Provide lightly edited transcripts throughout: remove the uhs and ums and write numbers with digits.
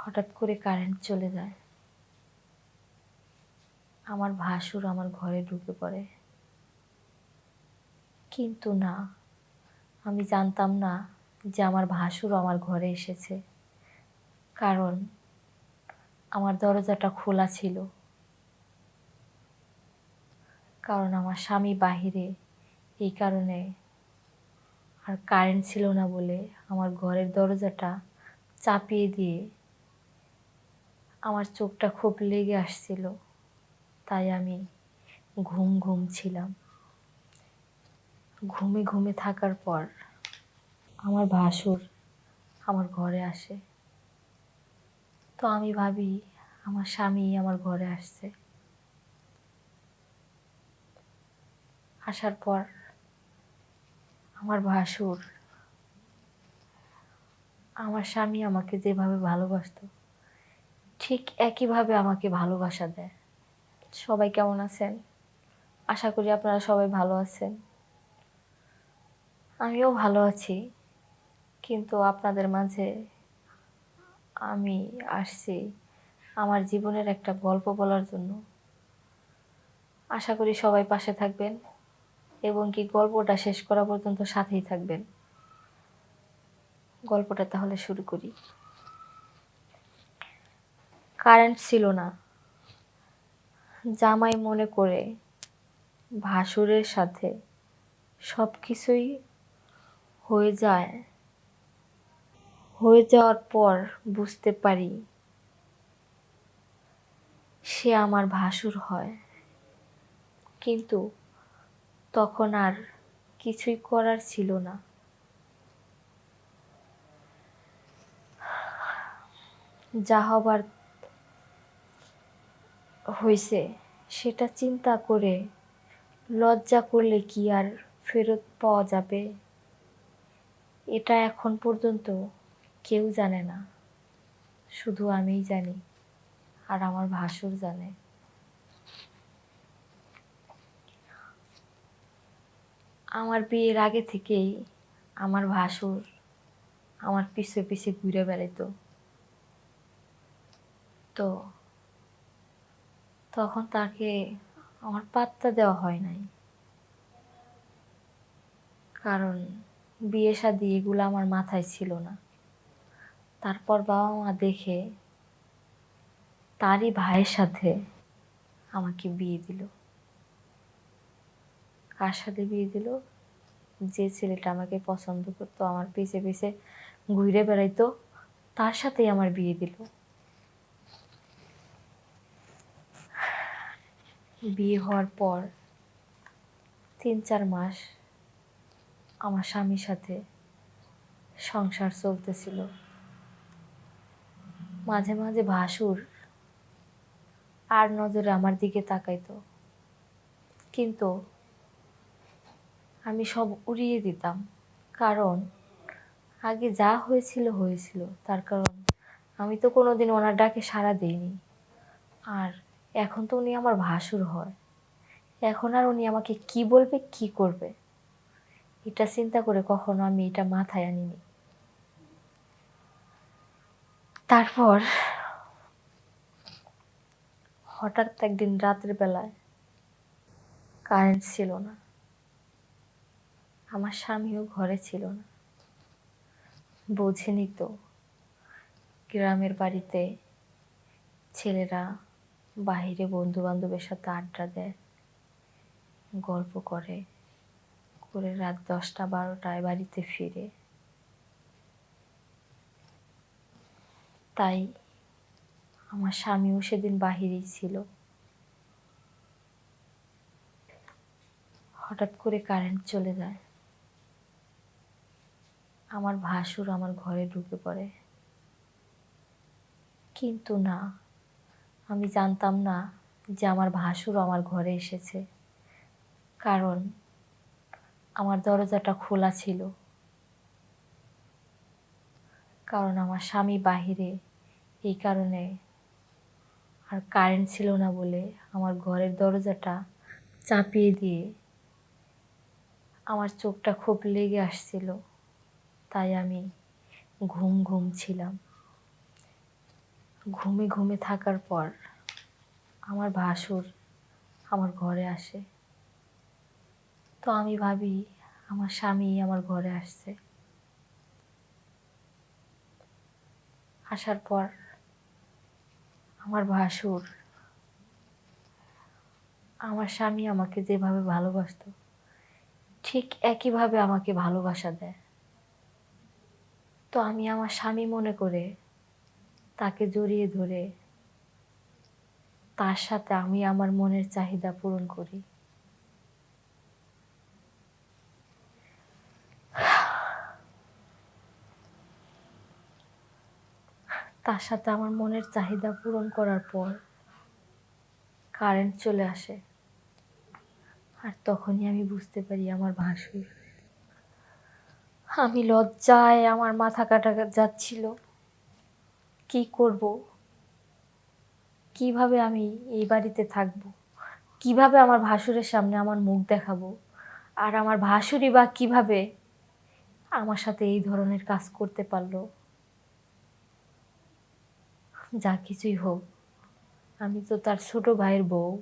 হঠাৎ করে কারেন্ট চলে যায়। আমার ভাসুর আমার ঘরে ঢুকে পড়ে, কিন্তু না, আমি জানতাম না যে আমার ভাসুর আমার ঘরে এসেছে, কারণ আমার দরজাটা খোলা ছিল। কারণ আমার স্বামী বাহিরে, এই কারণে আর কারেন্ট ছিল না বলে আমার ঘরের দরজাটা চাপিয়ে দিয়ে আমার চোখটা খুব লেগে আসছিল, তাই আমি ঘুম ছিলাম। ঘুমে থাকার পর আমার ভাসুর আমার ঘরে আসে। তো আমি ভাবি আমার স্বামী আমার ঘরে আসছে। আসার পর আমার ভাসুর আমার স্বামী আমাকে যেভাবে ভালোবাসতো ঠিক একইভাবে আমাকে ভালোবাসা দেয়। সবাই কেমন আছেন? আশা করি আপনারা সবাই ভালো আছেন। আমিও ভালো আছি, কিন্তু আপনাদের মাঝে আমি আসছি আমার জীবনের একটা গল্প বলার জন্য। আশা করি সবাই পাশে থাকবেন এবং কি গল্পটা শেষ করা পর্যন্ত সাথেই থাকবেন। গল্পটা তাহলে শুরু করি। কারেন্ট ছিল না, জামাই মনে করে ভাসুরের সাথে সব কিছুই হয়ে যাওয়ার পর বুঝতে পারি সে আমার ভাসুর হয়, কিন্তু তখন আর কিছুই করার ছিল না। যা হবার হয়েছে সেটা চিন্তা করে লজ্জা করলে কি আর ফেরত পাওয়া যাবে? এটা এখন পর্যন্ত কেউ জানে না, শুধু আমিই জানি আর আমার ভাসুর জানে। আমার বিয়ের আগে থেকেই আমার ভাসুর আমার পিছে ঘুরে বেড়াতো। তো তখন তাকে আমার পাত্তা দেওয়া হয় নাই, কারণ বিয়ে শাদী এগুলো আমার মাথায় ছিল না। তারপর বাবা মা দেখে তারই ভাইয়ের সাথে আমাকে বিয়ে দিল। কার সাথে বিয়ে দিল? যে ছেলেটা আমাকে পছন্দ করতো, আমার পিছে ঘুরে বেড়াইতো, তার সাথেই আমার বিয়ে দিল। বিয়ে হওয়ার পর 3-4 মাস আমার স্বামীর সাথে সংসার চলতেছিল। মাঝে মাঝে ভাসুর আর নজরে আমার দিকে তাকাইতো, কিন্তু আমি সব উড়িয়ে দিতাম, কারণ আগে যা হয়েছিল, তার কারণ আমি তো কোনোদিন ওনার ডাকে সাড়া দিইনি। আর এখন তো উনি আমার ভাসুর হয়, এখন আর উনি আমাকে কি বলবে কি করবে এটা চিন্তা করে কখনো আমি এটা মাথায় আনিনি। তারপর হঠাৎ একদিন রাতের বেলায় কারেন্ট ছিল না, আমার স্বামীও ঘরে ছিল না। বোঝেনি তো, গ্রামের বাড়িতে ছেলেরা বাহিরে বন্ধু বান্ধবের সাথে আড্ডা দেয়, গল্প করে রাত 10টা-12টায় বাড়িতে ফিরে। তাই আমার স্বামীও সেদিন বাহিরেই ছিল। হঠাৎ করে কারেন্ট চলে যায়। আমার ভাসুর আমার ঘরে ঢুকে পড়ে, কিন্তু না, আমি জানতাম না যে আমার ভাসুর আমার ঘরে এসেছে, কারণ আমার দরজাটা খোলা ছিল। কারণ আমার স্বামী বাহিরে, এই কারণে আর কারেন্ট ছিল না বলে আমার ঘরের দরজাটা চাপিয়ে দিয়ে আমার চোখটা খুব লেগে আসছিল, তাই আমি ঘুম ছিলাম। ঘুমে ঘুমে থাকার পর আমার ভাসুর আমার ঘরে আসে। তো আমি ভাবি আমার স্বামী আমার ঘরে আসছে। আসার পর আমার ভাসুর আমার স্বামী আমাকে যেভাবে ভালোবাসতো ঠিক একইভাবে আমাকে ভালোবাসা দেয়। তো আমি আমার স্বামী মনে করে তাকে জড়িয়ে ধরে তার সাথে আমি আমার মনের চাহিদা পূরণ করি। তার সাথে আমার মনের চাহিদা পূরণ করার পর কারেন্ট চলে আসে। আর তখনই আমি বুঝতে পারি আমার ভাসুর। আমি লজ্জায় আমার মাথা কাটা যাচ্ছিল। কি করব, কিভাবে আমি এই বাড়িতে থাকবো, কিভাবে আমার ভাসুরের সামনে আমার মুখ দেখাবো, আর আমার ভাসুরই বা কিভাবে আমার সাথে এই ধরনের কাজ করতে পারলো। যা কিছুই হোক, আমি তো তার ছোট ভাইয়ের বউ।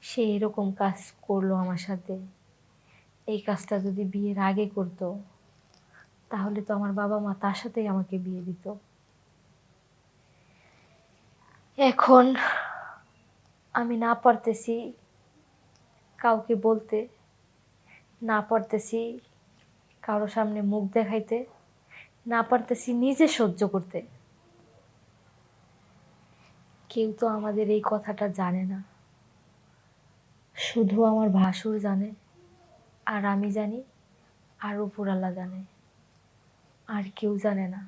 সে এরকম কাজ করলো আমার সাথে। এই কাজটা যদি বিয়ের আগে করতো তাহলে তো আমার বাবা মা তার সাথেই আমাকে বিয়ে দিত। এখন আমি না পারতেছি কাউকে বলতে, না পারতেছি কারো সামনে মুখ দেখাইতে, না পারতেছি নিজে সহ্য করতে। কেউ তো আমাদের এই কথাটা জানে না, শুধু আমার ভাসুর জানে, আর আমি জানি, আর উপরওয়ালা জানে, আর কেউ জানে না।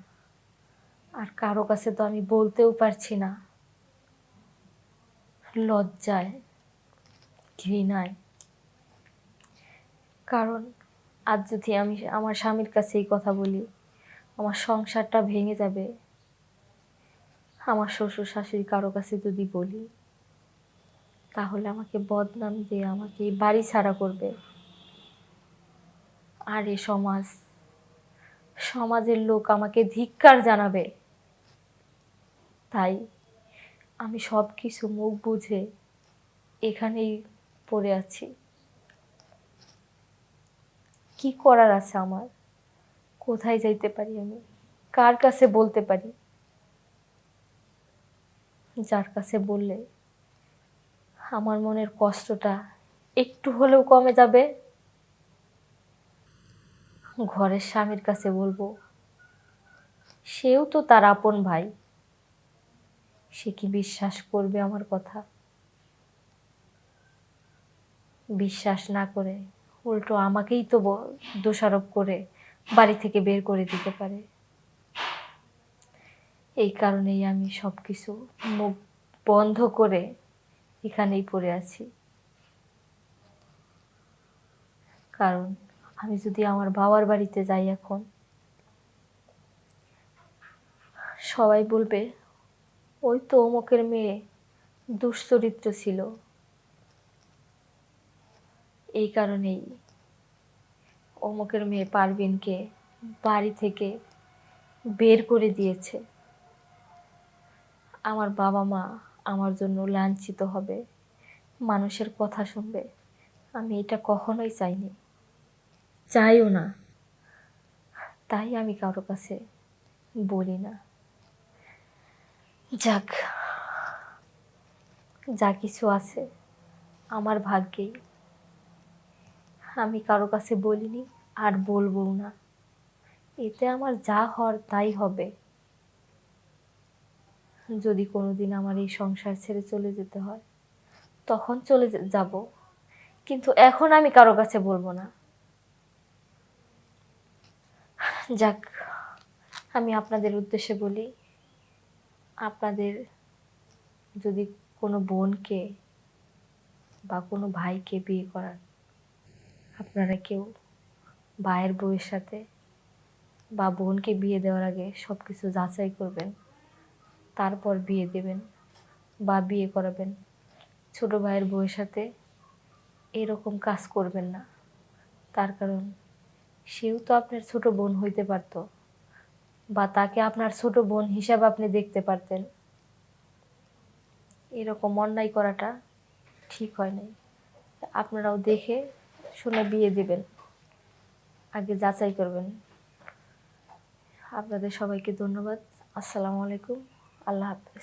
আর কারো কাছে তো আমি বলতেও পারছি না, লজ্জায়, ঘৃণায়। কারণ আজ যদি আমি আমার স্বামীর কাছে এই কথা বলি, আমার সংসারটা ভেঙে যাবে। আমার শ্বশুর শাশুড়ি কারো কাছে যদি বলি তাহলে আমাকে বদনাম দিয়ে আমাকে এই বাড়ি ছাড়া করবে। আর এই সমাজের লোক আমাকে ধিক্কার জানাবে। তাই আমি সব কিছু মুখ বুঝে এখানেই পড়ে আছি। কি করার আছে আমার? কোথায় যাইতে পারি আমি? কার কাছে বলতে পারি? যার কাছে বললে আমার মনের কষ্টটা একটু হলেও কমে যাবে। ঘরের স্বামীর কাছে বলবো, সেও তো তার আপন ভাই। সে কি বিশ্বাস করবে আমার কথা? বিশ্বাস না করে উল্টো আমাকেই তো দোষারোপ করে বাড়ি থেকে বের করে দিতে পারে। এই কারণেই আমি সব কিছু মুখ বন্ধ করে এখানেই পড়ে আছি। কারণ আমি যদি আমার বাবার বাড়িতে যাই এখন, সবাই বলবে ওই তো অমুকের মেয়ে দুশ্চরিত্র ছিল। এই কারণেই অমুকের মেয়ে পারভিনকে বাড়ি থেকে বের করে দিয়েছে। আমার বাবা মা আমার জন্য লাঞ্ছিত হবে, মানুষের কথা শুনবে। আমি এটা কখনোই চাইনি, চাইও না। তাই আমি কারো কাছে বলি না। যাক, যা কিছু আছে আমার ভাগ্যেই। আমি কারো কাছে বলিনি, আর বলবো না। এতে আমার যা হওয়ার তাই হবে। যদি কোনোদিন আমার এই সংসার ছেড়ে চলে যেতে হয় তখন চলে যাব, কিন্তু এখন আমি কারো কাছে বলবো না। যাক, আমি আপনাদের উদ্দেশ্যে বলি, আপনাদের যদি কোনো বোনকে বা কোনো ভাইকে বিয়ে করান, আপনারা কেউ ভাইয়ের বউয়ের সাথে বা বোনকে বিয়ে দেওয়ার আগে সব কিছু যাচাই করবেন, তারপর বিয়ে দেবেন বা বিয়ে করাবেন। ছোট ভাইয়ের বউয়ের সাথে এরকম কাজ করবেন না। তার কারণ সেও তো আপনার ছোট বোন হইতে পারতো, বা তাকে আপনার ছোট বোন হিসাবে আপনি দেখতে পারতেন। এরকম অন্যায় করাটা ঠিক হয় নাই। আপনারাও দেখে শুনে বিয়ে দিবেন, আগে যাচাই করবেন। আপনাদের সবাইকে ধন্যবাদ। আসসালামু আলাইকুম। আল্লাহ হাফেজ।